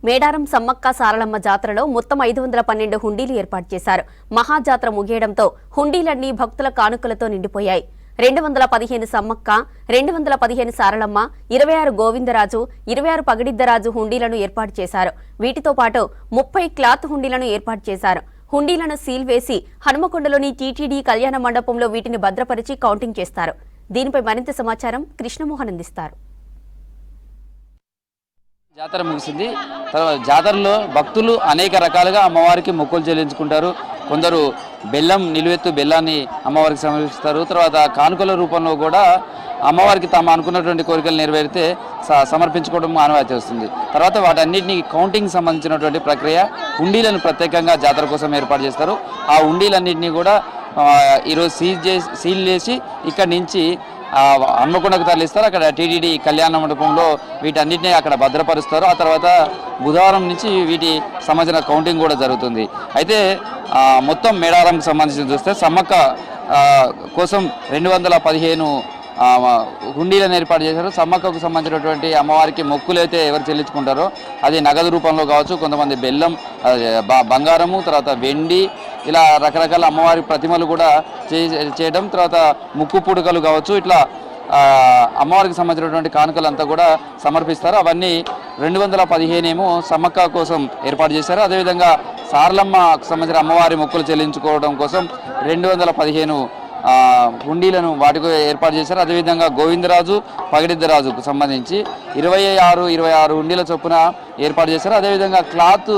మేడారం సమ్మక్క సారలమ్మ జాతరలో మొత్తం 512 హుండీలు ఏర్పాటు చేశారు. మహాజాతర ముగియడంతో హుండీలన్నీ భక్తుల కానుకలతో నిండిపోయాయి. 215 సమ్మక్క, 215 సారలమ్మ, 26 గోవిందరాజు, 26 పగడిద్దరాజు హుండీలను ఏర్పాటు చేశారు. వీటితో పాటు 30 క్లాత్ హుండీలను ఏర్పాటు చేశారు. హుండీలను సీల్ వేసి హనుమకొండలోని టీటీడీ కళ్యాణ మండపంలో వీటిని భద్రపరిచి కౌంటింగ్ చేస్తారు. దీనిపై మరింత సమాచారం కృష్ణమోహన్ అందిస్తారు. జాతర ముగిసింది. తర్వాత జాతరలో భక్తులు అనేక రకాలుగా అమ్మవారికి మొక్కులు చెల్లించుకుంటారు. కొందరు బెల్లం నిలువెత్తు బెల్లాన్ని అమ్మవారికి సమర్పిస్తారు. తర్వాత కానుకల రూపంలో కూడా అమ్మవారికి తాము అనుకున్నటువంటి కోరికలు నెరవేరితే సమర్పించుకోవడం ఆనవాయితీ వస్తుంది. తర్వాత వాటన్నిటిని కౌంటింగ్ సంబంధించినటువంటి ప్రక్రియ హుండీలను ప్రత్యేకంగా జాతర కోసం ఏర్పాటు చేస్తారు. ఆ హుండీలన్నింటినీ కూడా ఈరోజు సీల్ చేసి ఇక్కడి నుంచి హన్మకొండకు తరలిస్తారు. అక్కడ టీటీడీ కళ్యాణ మండపంలో వీటన్నిటినీ అక్కడ భద్రపరుస్తారు. ఆ తర్వాత బుధవారం నుంచి వీటి సంబంధించిన కౌంటింగ్ కూడా జరుగుతుంది. అయితే మొత్తం మేడారంకి సంబంధించి చూస్తే సమ్మక్క కోసం 215 హుండీలను ఏర్పాటు చేశారు. సమ్మక్కకు సంబంధించినటువంటి అమ్మవారికి మొక్కులు అయితే ఎవరు చెల్లించుకుంటారో అది నగదు రూపంలో కావచ్చు, కొంతమంది బెల్లం, బంగారము, తర్వాత వెండి, ఇలా రకరకాల అమ్మవారి ప్రతిమలు కూడా చేయడం, తర్వాత ముక్కు పుడకలు కావచ్చు, ఇట్లా అమ్మవారికి సంబంధించినటువంటి కానుకలంతా కూడా సమర్పిస్తారు. అవన్నీ 215 ఏమో సమ్మక్క కోసం ఏర్పాటు చేశారు. అదేవిధంగా సారలమ్మకు సంబంధించిన అమ్మవారి మొక్కులు చెల్లించుకోవడం కోసం 215 హుండీలను వాటికి ఏర్పాటు చేశారు. అదేవిధంగా గోవిందరాజు, పగడిద్దరాజుకు సంబంధించి 26 హుండీల చొప్పున ఏర్పాటు చేశారు. అదేవిధంగా క్లాత్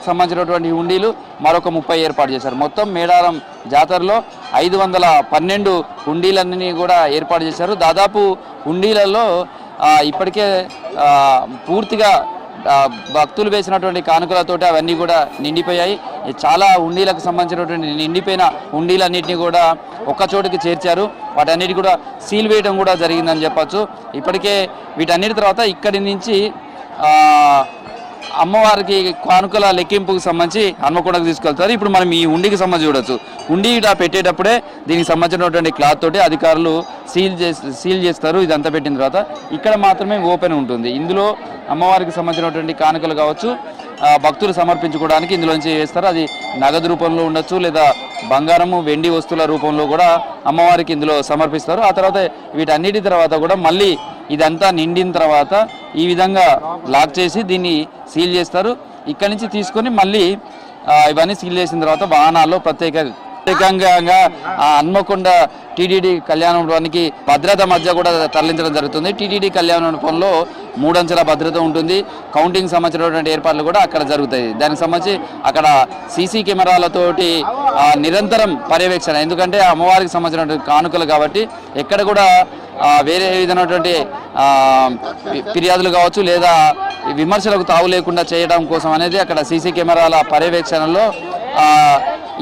సంబంధించినటువంటి హుండీలు మరొక 30 ఏర్పాటు చేశారు. మొత్తం మేడారం జాతరలో 512 హుండీలన్నీ కూడా ఏర్పాటు చేశారు. దాదాపు హుండీలలో ఇప్పటికే పూర్తిగా భక్తులు వేసినటువంటి కానుకలతోటి అవన్నీ కూడా నిండిపోయాయి. చాలా హుండీలకు సంబంధించినటువంటి నిండిపోయిన హుండీలన్నింటినీ కూడా ఒక్క చోటుకి చేర్చారు. వాటన్నిటి కూడా సీల్ వేయడం కూడా జరిగిందని చెప్పచ్చు. ఇప్పటికే వీటన్నిటి తర్వాత ఇక్కడి నుంచి అమ్మవారికి కానుకల లెక్కింపుకు సంబంధించి హన్మకొండకు తీసుకెళ్తారు. ఇప్పుడు మనం ఈ హుండీకి సంబంధించి చూడొచ్చు. హుండీ ఇలా పెట్టేటప్పుడే దీనికి సంబంధించినటువంటి క్లాత్ తోటి అధికారులు సీల్ చేస్తారు. ఇదంతా పెట్టిన తర్వాత ఇక్కడ మాత్రమే ఓపెన్ ఉంటుంది. ఇందులో అమ్మవారికి సంబంధించినటువంటి కానుకలు కావచ్చు, భక్తులు సమర్పించుకోవడానికి ఇందులోంచి వేస్తారు. అది నగదు రూపంలో ఉండొచ్చు, లేదా బంగారము, వెండి వస్తువుల రూపంలో కూడా అమ్మవారికి ఇందులో సమర్పిస్తారు. ఆ తర్వాత వీటన్నిటి తర్వాత కూడా మళ్ళీ ఇదంతా నిండిన తర్వాత ఈ విధంగా లాక్ చేసి దీన్ని సీల్ చేస్తారు. ఇక్కడి నుంచి తీసుకొని మళ్ళీ ఇవన్నీ సీల్ చేసిన తర్వాత వాహనాల్లో ప్రత్యేకంగా హన్మకొండ టీటీడీ కళ్యాణ మండపానికి భద్రత మధ్య కూడా తరలించడం జరుగుతుంది. టీటీడీ కళ్యాణ మండపంలో 3 అంచెల భద్రత ఉంటుంది. కౌంటింగ్ సంబంధించినటువంటి ఏర్పాట్లు కూడా అక్కడ జరుగుతాయి. దానికి సంబంధించి అక్కడ సీసీ కెమెరాలతోటి నిరంతరం పర్యవేక్షణ, ఎందుకంటే అమ్మవారికి సంబంధించినటువంటి కానుకలు కాబట్టి ఎక్కడ కూడా వేరే విధమైనటువంటి ఫిర్యాదులు కావచ్చు లేదా విమర్శలకు తావు లేకుండా చేయడం కోసం అనేది అక్కడ సీసీ కెమెరాల పర్యవేక్షణలో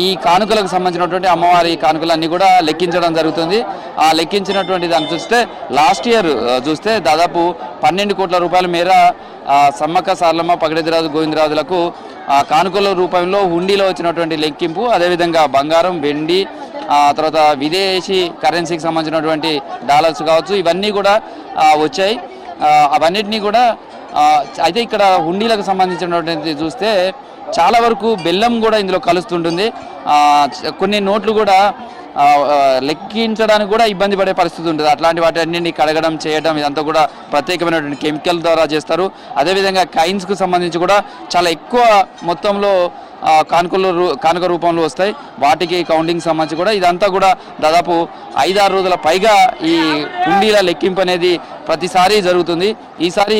ఈ కానుకలకు సంబంధించినటువంటి అమ్మవారి కానుకలన్నీ కూడా లెక్కించడం జరుగుతుంది. ఆ లెక్కించినటువంటి దాన్ని చూస్తే లాస్ట్ ఇయర్ చూస్తే దాదాపు 12 కోట్ల రూపాయల మేర సమ్మక్క సారలమ్మ, పగడిద్దరాజు, గోవిందరాజులకు కానుకల రూపంలో హుండీలో వచ్చినటువంటి లెక్కింపు, అదేవిధంగా బంగారం, వెండి, తర్వాత విదేశీ కరెన్సీకి సంబంధించినటువంటి డాలర్స్ కావచ్చు, ఇవన్నీ కూడా వచ్చాయి. అవన్నిటినీ కూడా అయితే ఇక్కడ హుండీలకు సంబంధించినటువంటి చూస్తే చాలా వరకు బెల్లం కూడా ఇందులో కలుస్తుంటుంది. కొన్ని నోట్లు కూడా లెక్కించడానికి కూడా ఇబ్బంది పడే పరిస్థితి ఉంటుంది. అట్లాంటి వాటి అన్నింటినీ కడగడం, చేయడం ఇదంతా కూడా ప్రత్యేకమైనటువంటి కెమికల్ ద్వారా చేస్తారు. అదేవిధంగా కాయిన్స్కు సంబంధించి కూడా చాలా ఎక్కువ మొత్తంలో కానుక రూపంలో వస్తాయి. వాటికి కౌంటింగ్ సంబంధించి కూడా ఇదంతా కూడా దాదాపు 5-6 రోజుల పైగా ఈ హుండీల లెక్కింపు అనేది ప్రతిసారి జరుగుతుంది. ఈసారి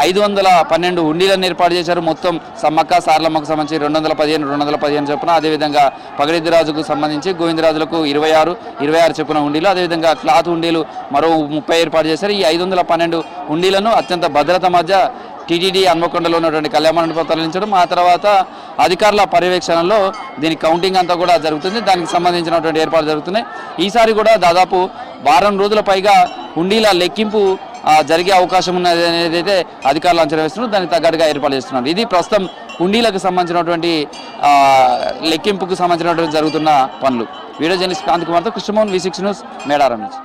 512 హుండీలను ఏర్పాటు చేశారు. మొత్తం సమ్మక్క సారలమ్మకు సంబంధించి 215 చొప్పున, అదేవిధంగా పగడిద్దరాజుకు సంబంధించి గోవిందరాజులకు 26 చొప్పున హుండీలు, అదేవిధంగా క్లాత్ హుండీలు మరో 30 ఏర్పాటు చేశారు. ఈ 512 హుండీలను అత్యంత భద్రత మధ్య టీటీడీ హన్మకొండలో ఉన్నటువంటి కళ్యాణ మండపం తరలించడం, ఆ తర్వాత అధికారుల పర్యవేక్షణలో దీని కౌంటింగ్ అంతా కూడా జరుగుతుంది. దానికి సంబంధించినటువంటి ఏర్పాట్లు జరుగుతున్నాయి. ఈసారి కూడా దాదాపు 10 రోజుల పైగా హుండీల లెక్కింపు జరిగే అవకాశం ఉన్నది అనేది అయితే అధికారులు అంచనా వేస్తున్నారు. దానికి తగ్గట్టుగా ఏర్పాటు చేస్తున్నారు. ఇది ప్రస్తుతం హుండీలకు సంబంధించినటువంటి లెక్కింపుకు సంబంధించినటువంటి జరుగుతున్న పనులు. వీడియో జర్నలిస్ట్ కాంతి కుమార్తో కృష్ణమోహన్, V6 న్యూస్, మేడారం నుంచి.